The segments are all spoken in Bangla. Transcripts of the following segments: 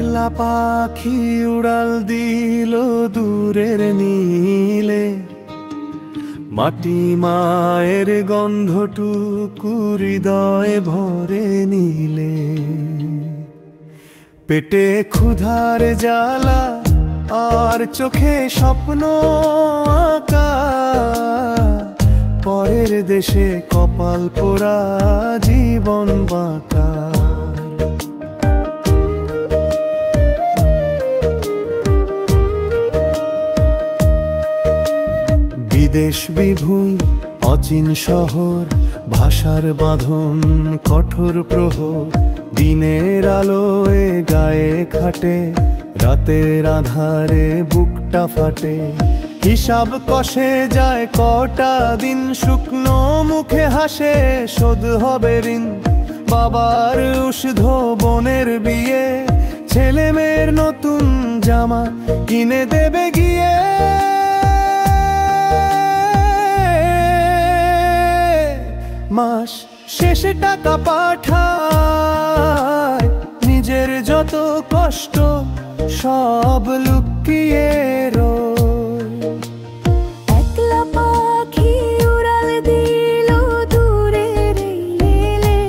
একলা পাখি উড়াল দিল দূরের নীলে, মাটি মায়ের গন্ধটুকু হৃদয়ে ভরে নিলে। পেটে ক্ষুধার জ্বালা আর চোখে স্বপ্ন আঁকা, পরের দেশে কপাল পোড়া জীবন বাঁকা। বিদেশ বিভুঁই অচিন শহর, ভাষার বাঁধন কঠোর প্রহর। দিনের আলোয় গায়ে খাটে, রাতের আধারে বুকটা ফাটে। হিসাব কষে যায় কটা দিন, শুকনো মুখে হাসে শোধ হবে ঋণ। বাবার উষধ বোনের বিয়ে, ছেলে মেয়ের নতুন জামা কিনে দেবে গিয়ে। মাস শেষে টাকা পাঠায়, নিজের যত কষ্ট সব লুকিয়ে রয়। একলা পাখি উড়াল দিল দূরের নীলে,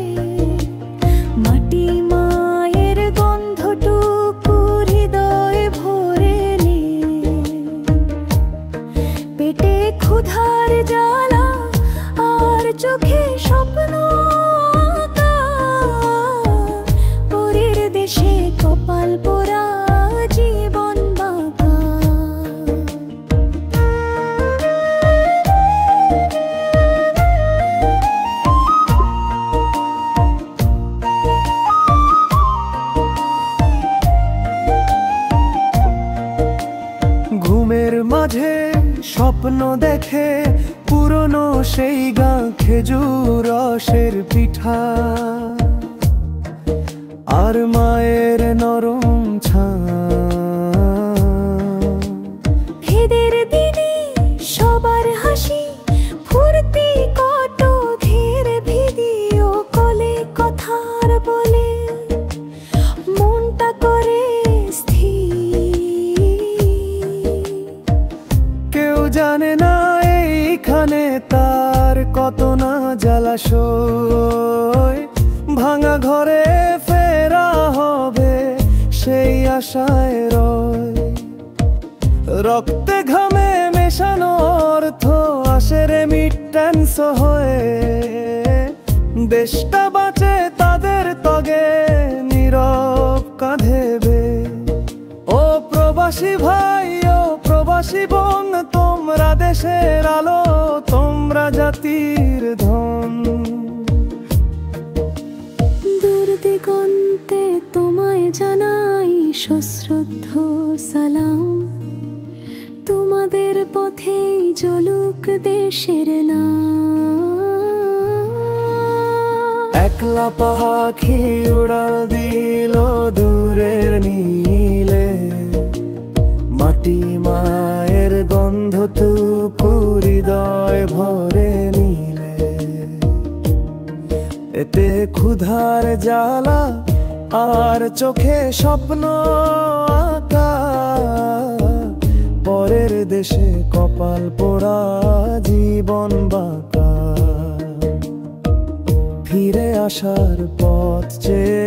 মাটি মায়ের গন্ধটুকু হৃদয়ে ভরে নিলে। পেটে ক্ষুধার জ্বালা আর চোখে স্বপ্ন আঁকা, পরের দেশে কপাল পোড়া জীবন বাঁকা। ঘুমের মাঝে স্বপ্ন দেখে পুরনো সেই গা, খেজুর রসের পিঠা আর মায়ের নরম ছাঁ। ঈদের দিনে সবার হাসি ফুর্তি, কত ধীর ভিডিও কলে কথার বলে মনটা করে স্থির। কেউ জানে না এইখানে তার কত না জলাশয়। ভাঙা ঘরে ফেরা হবে সেই আশায় রয়। রক্তে ঘামে মেশানো অর্থ আসে রেমিটেন্স হয়ে। দেশটা বাঁচে তাদের তগে নীরব কাঁধে বেয়ে। ও প্রবাসী ভাই, ও প্রবাসী বোন, তোমরা দেশের আলো, তোমরা জাতির ধন। দূর দিগন্তে তোমায় জানাই সশ্রদ্ধ সালাম, তোমাদের পথেই জ্বলুক দেশের নাম। একলা পাখি উড়াল দিল দূরের নীলে, মাটি মায়ের গন্ধটুকু হৃদয় ভরে নিলে। এতে ক্ষুধার জ্বালা আর চোখে স্বপ্ন আঁকা, পরের দেশে কপাল পোড়া জীবন বাঁকা। ফিরে আসার পথ চেয়ে